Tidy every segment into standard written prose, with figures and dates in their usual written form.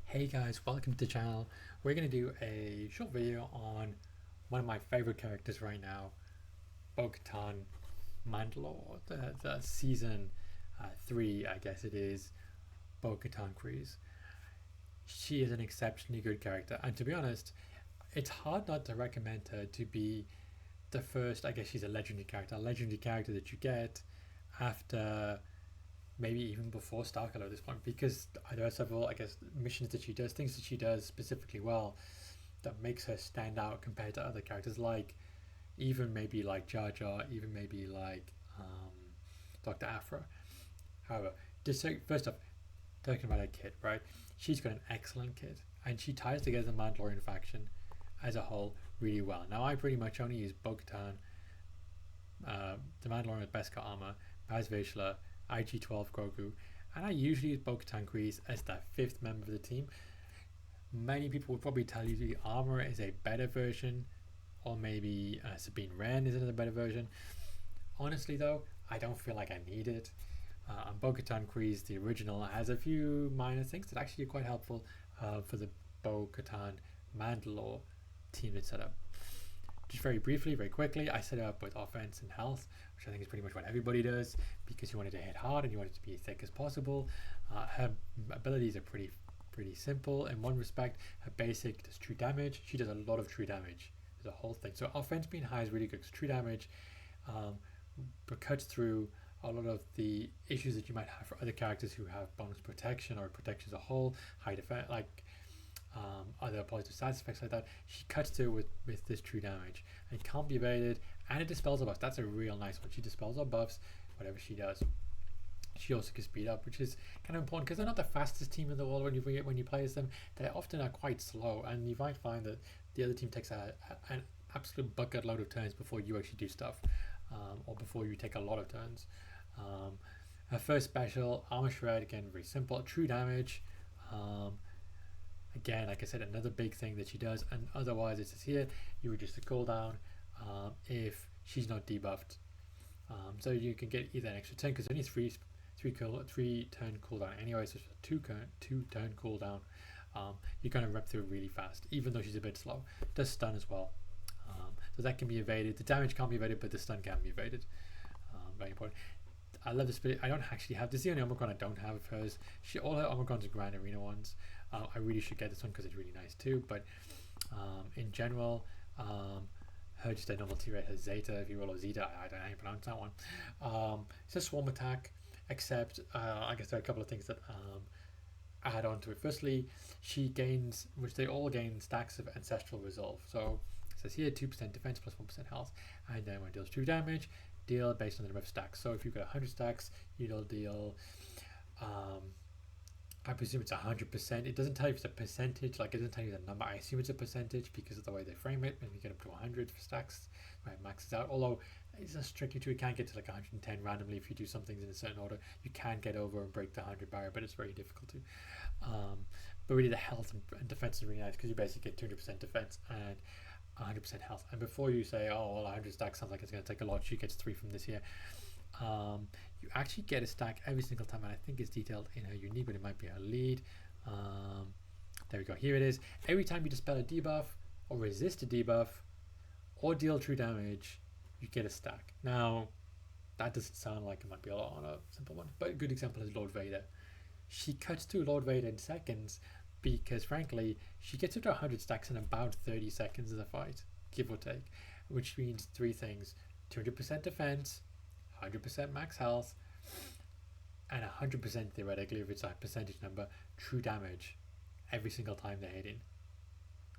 Hey guys, welcome to the channel. We're going to do a short video on one of my favorite characters right now, Bo Katan, Mand'alor, the season 3, I guess it is, Bo Katan Kryze. She is an exceptionally good character, and to be honest, it's hard not to recommend her to be the first. I guess she's a legendary character that you get after maybe even before Starkiller at this point, because there are several, I guess, missions that she does, things that she does specifically well that makes her stand out compared to other characters, like even maybe like Jar Jar, even maybe like Dr. Aphra. However, just first off, talking about her kit, right? She's got an excellent kit, and she ties together the Mandalorian faction as a whole really well. Now, I pretty much only use Bo Katan, the Mandalorian with Beskar armor, Baz Vizsla, IG-12 Grogu, and I usually use Bo Katan Kryze as the fifth member of the team. Many people would probably tell you the armor is a better version, or maybe Sabine Wren is another better version. Honestly, though, I don't feel like I need it. And Bo Katan Kryze, the original, has a few minor things that actually are quite helpful for the Bo Katan Mand'alor team that's set up. Just very briefly, very quickly, I set it up with offense and health, which I think is pretty much what everybody does, because you want it to hit hard and you want it to be as thick as possible. Her abilities are pretty simple in one respect. Her basic does true damage. She does a lot of true damage. There's a whole thing. So offense being high is really good because true damage cuts through a lot of the issues that you might have for other characters who have bonus protection or protection as a whole, high defense, like other positive side effects like that. She cuts through with this true damage, and it can't be evaded, and it dispels our buffs. That's a real nice one. She dispels our buffs, whatever she does. She also can speed up, which is kind of important because they're not the fastest team in the world when you play as them. They often are quite slow, and you might find that the other team takes an absolute bucket load of turns before you actually do stuff, or before you take a lot of turns. Her first special, Armor Shred, again very simple, true damage. Again, like I said, another big thing that she does, and otherwise it says here you reduce the cooldown if she's not debuffed. So you can get either an extra turn because only three turn cooldown anyway, so it's a two turn cooldown. You're going to rep through really fast, even though she's a bit slow. Does stun as well, so that can be evaded. The damage can't be evaded, but the stun can be evaded. Very important. I love this bit. I don't actually have this. Is the only Omicron I don't have of hers. All her Omicrons are Grand Arena ones. I really should get this one because it's really nice too. But in general, her just a normal T rate, her Zeta, if you will, or Zeta. I don't know how you pronounce that one. It's a swarm attack, except I guess there are a couple of things that add on to it. Firstly, she gains, which they all gain, stacks of Ancestral Resolve. So it says here 2% defense plus 1% health, and then when it deals true damage, deal based on the number of stacks. So if you've got 100 stacks, you'll deal I presume it's 100%. It doesn't tell you if it's a percentage, like it doesn't tell you the number. I assume it's a percentage because of the way they frame it. When you get up to 100 for stacks, right, maxes out. Although it's not strictly true, you can't get to like 110 randomly if you do some things in a certain order. You can get over and break the 100 barrier, but it's very difficult to. But really, the health and defense is really nice because you basically get 200% defense and 100% health. And before you say, oh, well, 100 stacks sounds like it's going to take a lot, she gets 3 from this here. You actually get a stack every single time, and I think it's detailed in her unique, but it might be her lead. There we go. Here it is. Every time you dispel a debuff or resist a debuff or deal true damage, you get a stack. Now, that doesn't sound like it might be a lot on a simple one, but a good example is Lord Vader. She cuts through Lord Vader in seconds because, frankly, she gets up to 100 stacks in about 30 seconds of the fight, give or take, which means 3 things: 200% defense, 100% max health, and 100% theoretically, if it's a percentage number, true damage every single time they're hitting.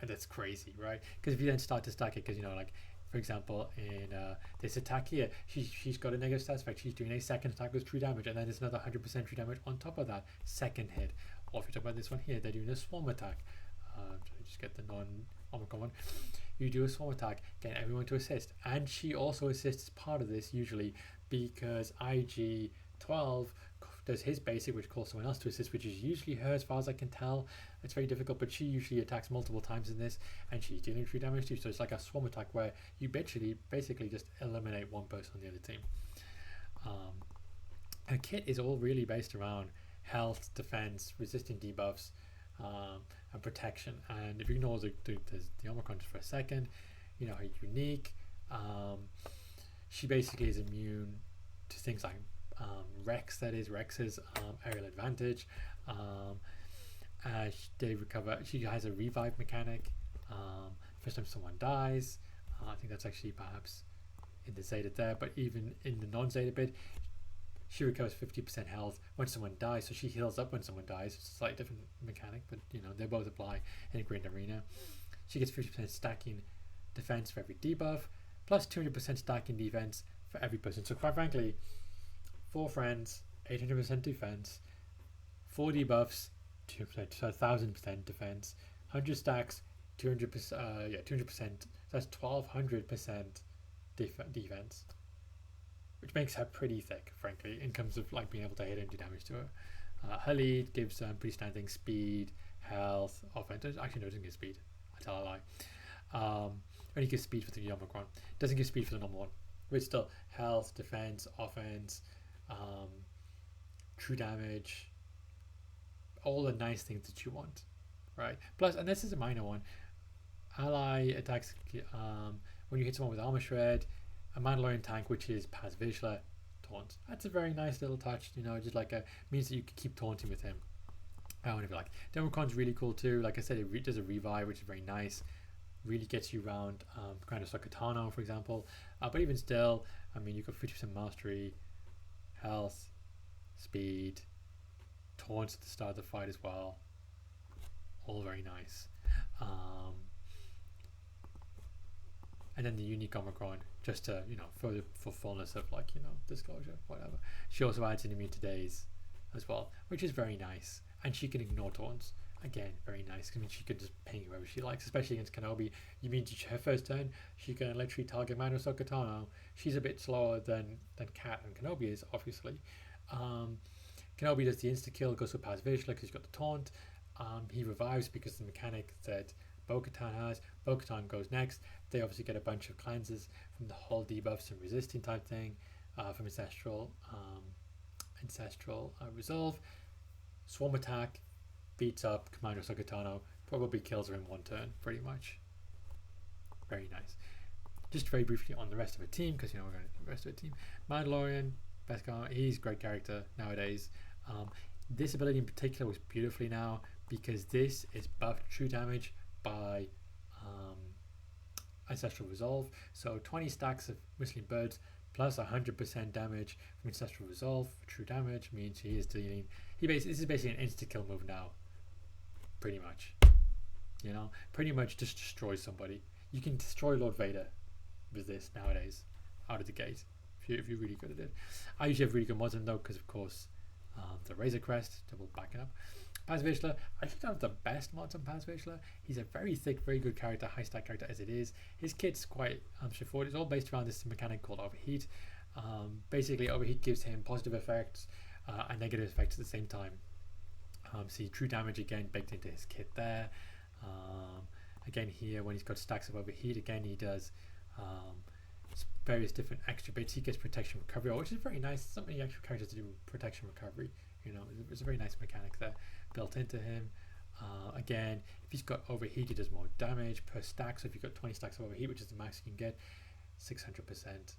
And that's crazy, right? Because if you then start to stack it, because, you know, like, for example, in this attack here, she's got a negative stat effect. She's doing a second attack with true damage, and then there's another 100% true damage on top of that second hit. Or if you talk about this one here, they're doing a swarm attack. Just get the non-Omicron one. You do a swarm attack, get everyone to assist, and she also assists as part of this usually because IG-12 does his basic, which calls someone else to assist, which is usually her as far as I can tell. It's very difficult, but she usually attacks multiple times in this, and she's dealing true damage too. So it's like a swarm attack where you basically just eliminate one person on the other team. Her kit is all really based around health, defense, resisting debuffs, and protection. And if you ignore the Omicron for a second, you know, her unique. She basically is immune to things like Rex, that is Rex's aerial advantage. They recover. She has a revive mechanic. First time someone dies, I think that's actually perhaps in the Zeta there, but even in the non-Zeta bit, she recovers 50% health when someone dies, so she heals up when someone dies. It's a slightly different mechanic, but you know, they both apply in a Grand Arena. She gets 50% stacking defense for every debuff, plus 200% stacking defense for every person. So quite frankly, 4 friends, 800% defense, 4 debuffs, 2%, so 1000% defense, 100 stacks, 200%, 200%. So that's 1200% defense, which makes her pretty thick, frankly, in terms of like being able to hit and do damage to her. Her lead gives pretty standing speed, health, offense. Actually, no, it doesn't give speed. I tell a lie. Only gives speed for the Omicron. Doesn't give speed for the normal one. But still, health, defense, offense, true damage, all the nice things that you want, right? Plus, and this is a minor one, ally attacks when you hit someone with armor shred, a Mandalorian tank, which is Paz Vizsla, taunt. That's a very nice little touch, you know, just like means that you can keep taunting with him. Whatever you like. Democon's really cool too. Like I said, it does a revive, which is very nice. Really gets you around kind of Sokatano, for example. But even still, I mean, you've got 50% mastery, health, speed, taunts at the start of the fight as well. All very nice. And then the unique Omicron, just to, you know, for fullness of, like, you know, disclosure, whatever. She also adds an immune to daze as well, which is very nice. And she can ignore taunts. Again, very nice. I mean, she can just ping whoever she likes, especially against Kenobi. You mean her first turn, she can literally target Mando Sokatano. She's a bit slower than Kat and Kenobi is, obviously. Kenobi does the insta kill, goes for Paz Vizsla because he's got the taunt. He revives because the mechanic that Bo Katan has. Bo Katan goes next. They obviously get a bunch of cleanses from the whole debuffs and resisting type thing, from Ancestral Resolve. Swarm attack, beats up Commander Sokatano, probably kills her in 1 turn, pretty much. Very nice. Just very briefly on the rest of the team, because, you know, we're going to do the rest of the team. Mandalorian, best guy, he's a great character nowadays. This ability in particular was beautifully now, because this is buffed true damage by Ancestral Resolve. So 20 stacks of Whistling Birds plus 100% damage from Ancestral Resolve. True damage means he is dealing. This is basically an insta kill move now. Pretty much, you know, pretty much just destroy somebody. You can destroy Lord Vader with this nowadays, out of the gate, if you're really good at it. I usually have really good mods in though, because of course the Razor Crest, double backing up. Paz Vizsla, I think I have the best mods on Paz Vizsla. He's a very thick, very good character, high stack character as it is. His kit's quite straightforward. It's all based around this mechanic called Overheat. Basically, Overheat gives him positive effects and negative effects at the same time. See true damage again baked into his kit there. Again here, when he's got stacks of Overheat, again he does various different extra bits. He gets protection recovery, which is very nice. Something the actual characters do protection recovery. You know, it's a very nice mechanic there built into him. Again, if he's got Overheat, he does more damage per stack. So if you've got 20 stacks of Overheat, which is the max you can get, 600%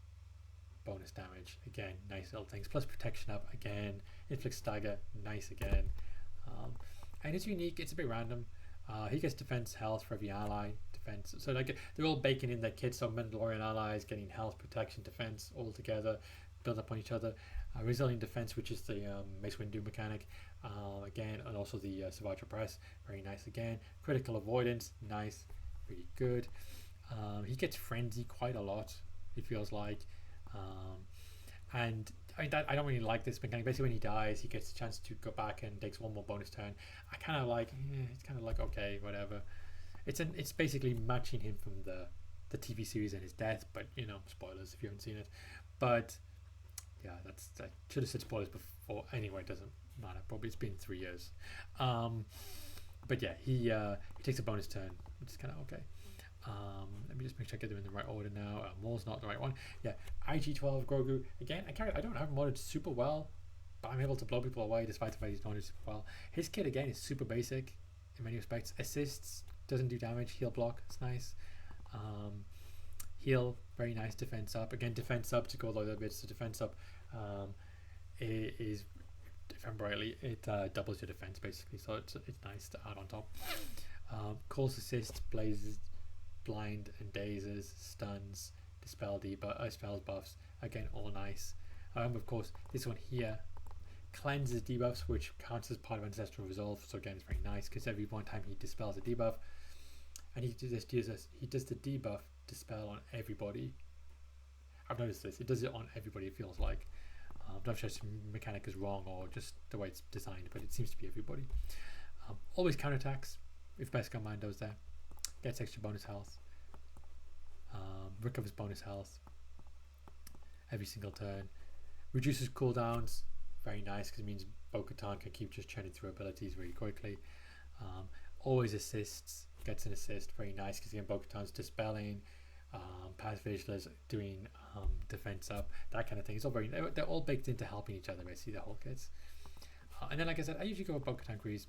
bonus damage. Again, nice little things. Plus protection up again. Inflict stagger, nice again. And it's unique. It's a bit random. He gets defense, health for every ally. Defense. So like they're all baking in their kits. So Mandalorian allies getting health, protection, defense all together, build up on each other. Resilient defense, which is the Mace Windu mechanic, again, and also the Savage Press, very nice again. Critical avoidance, nice, really good. He gets frenzy quite a lot, it feels like, and I don't really like this mechanic. Basically, when he dies, he gets a chance to go back and takes 1 more bonus turn. I kind of like, it's kind of like, okay, whatever. It's basically matching him from the TV series and his death, but you know, spoilers if you haven't seen it. But yeah, I should have said spoilers before. Anyway, it doesn't matter. Probably it's been 3 years. But yeah, he takes a bonus turn, which is kind of okay. Let me just make sure I get them in the right order now. Maul's not the right one. Yeah, IG-12 Grogu. Again, I don't have him modded super well, but I'm able to blow people away despite the fact he's not super well. His kit again is super basic, in many respects. Assists, doesn't do damage. Heal block, it's nice. Heal, very nice. Defense up, again defense up to go a lot of bits. So defense up it is, if I'm rightly, it doubles your defense basically, so it's nice to add on top. Calls assist, blazes, blind and dazes, stuns, dispel debuff, spells buffs, again all nice. Of course this one here cleanses debuffs, which counts as part of ancestral resolve, so again it's very nice because every one time he dispels a debuff, and he does the debuff dispel on everybody. I've noticed this, it does it on everybody, it feels like. I'm not sure if the mechanic is wrong or just the way it's designed, but it seems to be everybody. Always counterattacks if best commando's there. Gets extra bonus health. Recovers bonus health every single turn. Reduces cooldowns. Very nice because it means Bo Katan can keep just churning through abilities really quickly. Always assists. Gets an assist. Very nice because again Bo Katan's dispelling. Pass Visualers doing defense up, that kind of thing. It's all they're all baked into helping each other basically, the whole kits. And then like I said, I usually go with Bo Katan Grease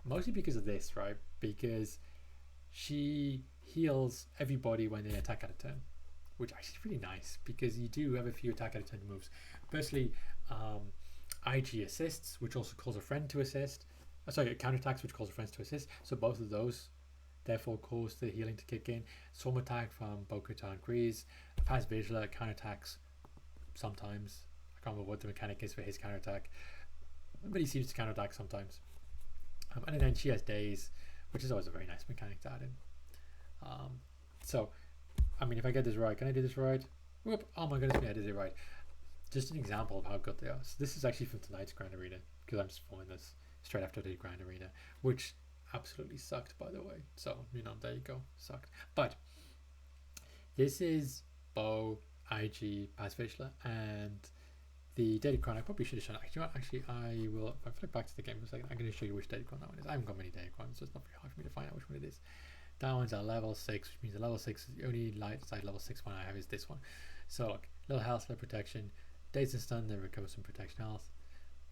mostly because of this, right? Because she heals everybody when they attack out of turn, which actually is really nice because you do have a few attack out of turn moves. Firstly, IG assists, which also calls a friend to assist. Counterattacks, which calls a friend to assist. So both of those therefore cause the healing to kick in. Swarm attack from Bo Katan Grease. Pass Visualer counterattacks sometimes. I can't remember what the mechanic is for his counterattack, but he seems to counterattack sometimes. And then she has Daze, which is always a very nice mechanic to add in. So, I mean, if I get this right, can I do this right? Whoop! Oh my goodness, I did it right. Just an example of how good they are. So this is actually from tonight's Grand Arena, because I'm just filming this straight after the Grand Arena, which absolutely sucked, by the way. So, there you go, sucked. But this is Bo, IG, Pass Visualer, and the Datacron. I probably should have shown it. Actually, I will. If I flip back to the game for a second, I'm going to show you which Datacron that one is. I haven't got many Datacrons, so it's not very hard for me to find out which one it is. That one's a level 6, which means the level 6 is the only light side level 6 one I have is this one. So look, little health, little protection, daze and stun, they recover some protection health,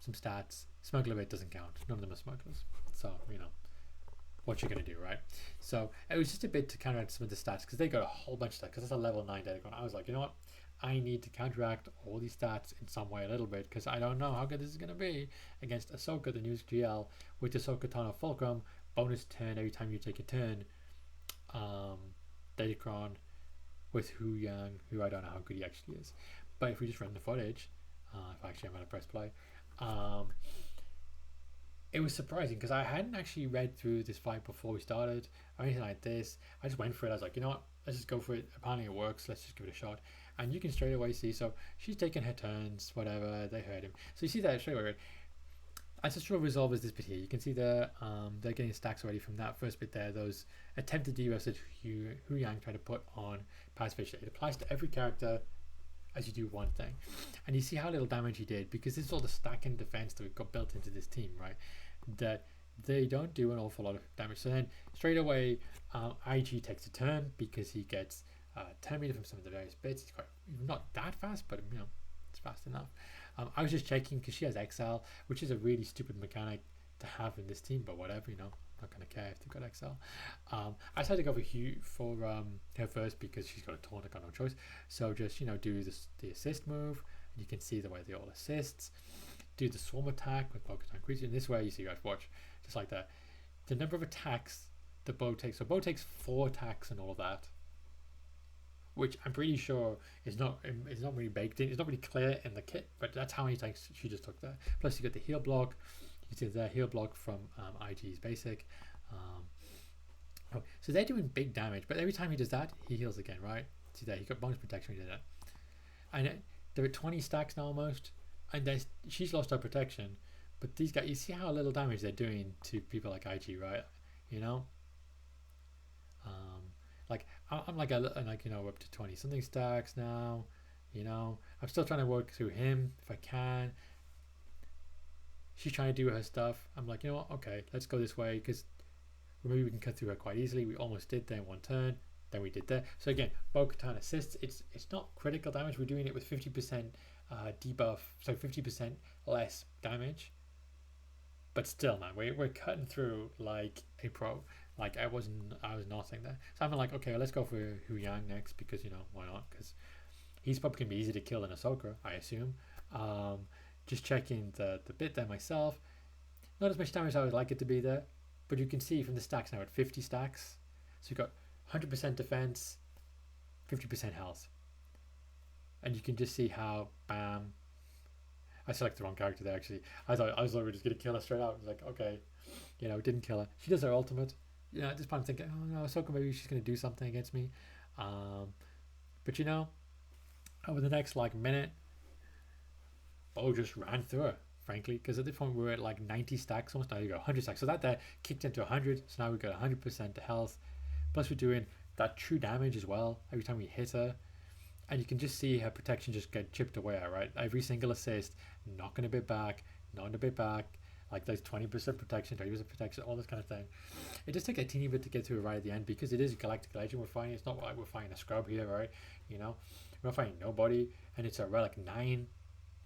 some stats. Smuggler rate doesn't count. None of them are smugglers. So, what you're going to do, right? So it was just a bit to counteract some of the stats because they got a whole bunch of stats because that's a level 9 Datacron. I was like, you know what? I need to counteract all these stats in some way a little bit because I don't know how good this is going to be against Ahsoka, the new GL, with Ahsoka Tano Fulcrum, bonus turn every time you take a turn. Datacron with Hu Yang, who I don't know how good he actually is. But if we just run the footage, if actually I'm going to press play, it was surprising because I hadn't actually read through this fight before we started or anything like this. I just went for it. I was like, you know what? Let's just go for it. Apparently it works. Let's just give it a shot. And you can straight away see, so she's taking her turns, whatever, they hurt him. So you see that straight away, right? Ancestral Resolve is this bit here. You can see they're getting stacks already from that first bit there. Those attempted debuffs that Hu Yang tried to put on Pass Visualer. It applies to every character as you do one thing. And you see how little damage he did because this is all the stack and defense that we've got built into this team, right? That they don't do an awful lot of damage. So then straight away, IG takes a turn because he gets 10 meter from some of the various bits. It's quite not that fast, but it's fast enough. I was just checking because she has Exile, which is a really stupid mechanic to have in this team, but whatever, I'm not going to care if they've got Exile. I decided to go for her first because she's got a taunt, I got no choice. So just, do the assist move, and you can see the way they all assists. Do the swarm attack with Bo Katan Grease. In this way, you see, guys, watch, just like that. The number of attacks that Bo takes. So Bo takes 4 attacks and all of that, which I'm pretty sure is not really baked in. It's not really clear in the kit, but that's how many attacks she just took there. Plus, you got the heal block. You see the heal block from IG's basic. So they're doing big damage, but every time he does that, he heals again, right? See there, he got bonus protection when he did that. And they're at 20 stacks now almost, and she's lost her protection, but these guys, you see how little damage they're doing to people like IG, right? Like I'm like up to 20 something stacks now. I'm still trying to work through him if I can. She's trying to do her stuff. I'm like, what? Okay, let's go this way because maybe we can cut through her quite easily. We almost did there in one turn. Then we did there. So again, Bo Katan assists. It's not critical damage. We're doing it with 50% debuff, so 50% less damage. But still, man, we're cutting through like a pro. Like I was nothing there. So I'm like, okay, let's go for Hu Yang next because why not? Because he's probably gonna be easy to kill in Ahsoka, I assume. Um, just checking the bit there myself. Not as much damage as I would like it to be there, but you can see from the stacks now at 50 stacks. So you've got 100% defense, 50% health, and you can just see how bam. I selected the wrong character there actually. I was already just gonna kill her straight out. I was like, okay, didn't kill her. She does her ultimate. At this point I'm thinking, oh no, Ahsoka maybe she's gonna do something against me. Um, but over the next like minute, Bo just ran through her, frankly, because at this point we were at like 90 stacks, almost now you got 100 stacks. So that there kicked into 100, so now we've got 100% health. Plus we're doing that true damage as well every time we hit her. And you can just see her protection just get chipped away, right? Every single assist, knocking a bit back, knocking a bit back, like those 20% protection, 30% protection, all this kind of thing. It just took a teeny bit to get to it right at the end because it is a Galactic Legend we're fighting. It's not like we're fighting a scrub here, right? We're not fighting nobody, and it's a Relic 9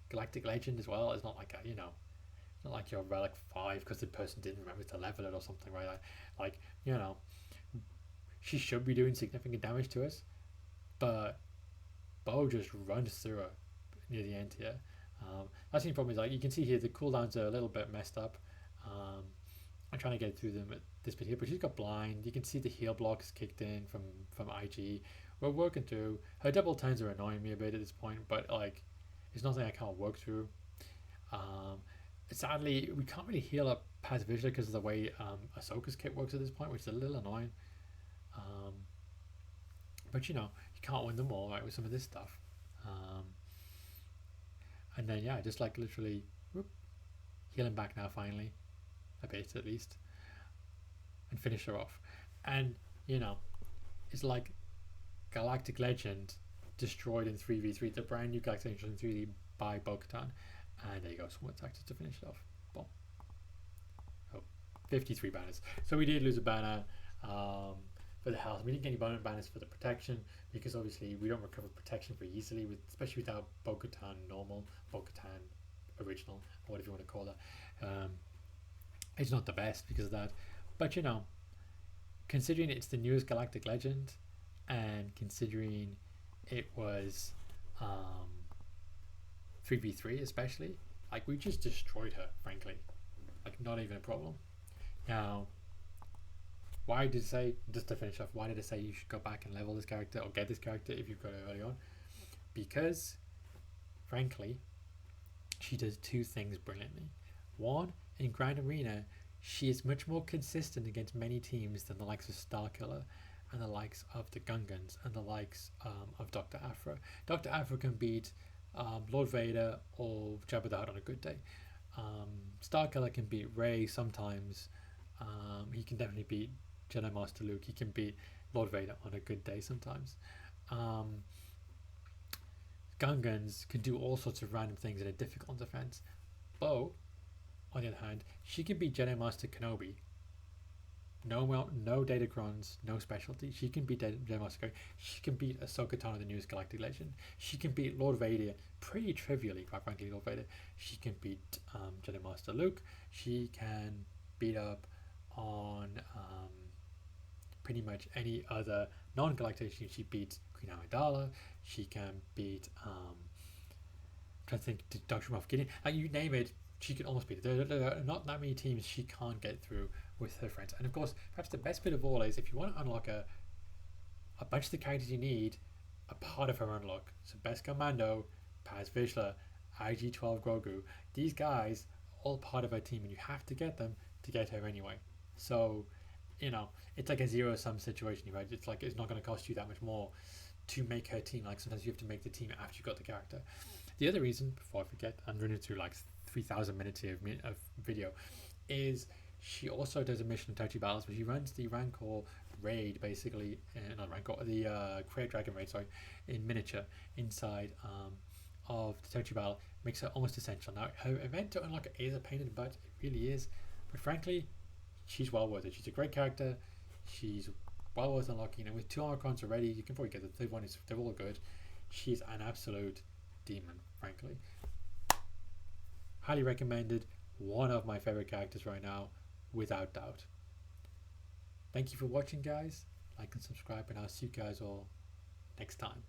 Galactic Legend as well. It's not like it's not like your Relic 5 because the person didn't remember to level it or something, right? Like she should be doing significant damage to us, but Bo just runs through her near the end here. That's the problem is like you can see here the cooldowns are a little bit messed up. I'm trying to get through them at this bit here, but she's got blind. You can see the heal blocks kicked in from IG. We're working through. Her double turns are annoying me a bit at this point, but like it's nothing I can't work through. Sadly, we can't really heal up past visually because of the way Ahsoka's kit works at this point, which is a little annoying. But you can't win them all, right, with some of this stuff. And then yeah, just like literally healing back now finally, a bit at least, and finish her off. And it's like Galactic Legend destroyed in 3v3, the brand new Galactic Legend in 3D by Bo Katan. And there you go, Swarm Tactics to finish it off. Boom. Oh, 53 banners. So we did lose a banner for the health. We didn't get any banners for the protection because obviously we don't recover protection very easily, especially without Bo Katan normal, Bo Katan original, or whatever you want to call that. It's not the best because of that. But considering it's the newest Galactic Legend and considering it was 3v3 especially, like we just destroyed her, frankly. Like not even a problem. Now, why did I say, just to finish off, why did I say you should go back and level this character or get this character if you've got it early on? Because, frankly, she does two things brilliantly. One, in Grand Arena, she is much more consistent against many teams than the likes of Starkiller and the likes of the Gungans and the likes of Dr. Aphra. Dr. Aphra can beat Lord Vader or Jabba the Hutt on a good day. Starkiller can beat Rey sometimes. He can definitely beat Jedi Master Luke. He can beat Lord Vader on a good day sometimes. Gungans can do all sorts of random things in a difficult defense. Bo, on the other hand, she can beat Jedi Master Kenobi. No Datacrons, no specialty. She can beat Jedi Master Kenobi. She can beat Ahsoka Tano, the newest Galactic Legend. She can beat Lord Vader pretty trivially, quite frankly, Lord Vader. She can beat Jedi Master Luke. She can beat up on pretty much any other non-Galactic Legend. She beats Queen Amidala. She can beat I'm trying to think, Dr. Moff Gideon. You name it, she can almost beat it. There are not that many teams she can't get through with her friends. And of course, perhaps the best bit of all is if you want to unlock a bunch of the characters you need, a part of her unlock. So Beskar Mando, Paz Vizsla, IG-12 Grogu, these guys all part of her team, and you have to get them to get her anyway. So it's like a zero-sum situation, right? It's like it's not going to cost you that much more to make her team. Like sometimes you have to make the team after you got the character. The other reason, before I forget, I'm running through like 3,000 minutes here of video, is she also does a mission in Touchy Battles where she runs the Rancor raid, basically, not Rancor, the Krayt Dragon raid, sorry, in miniature inside of the Touchy Battle. Makes her almost essential. Now, her event to unlock is a pain in the butt, it really is, but frankly, she's well worth it. She's a great character. She's well worth unlocking, and with 2 Archons already, you can probably get the third one. They're all good. She's an absolute demon, frankly. Highly recommended. one of my favorite characters right now, without doubt. Thank you for watching, guys. Like and subscribe, and I'll see you guys all next time.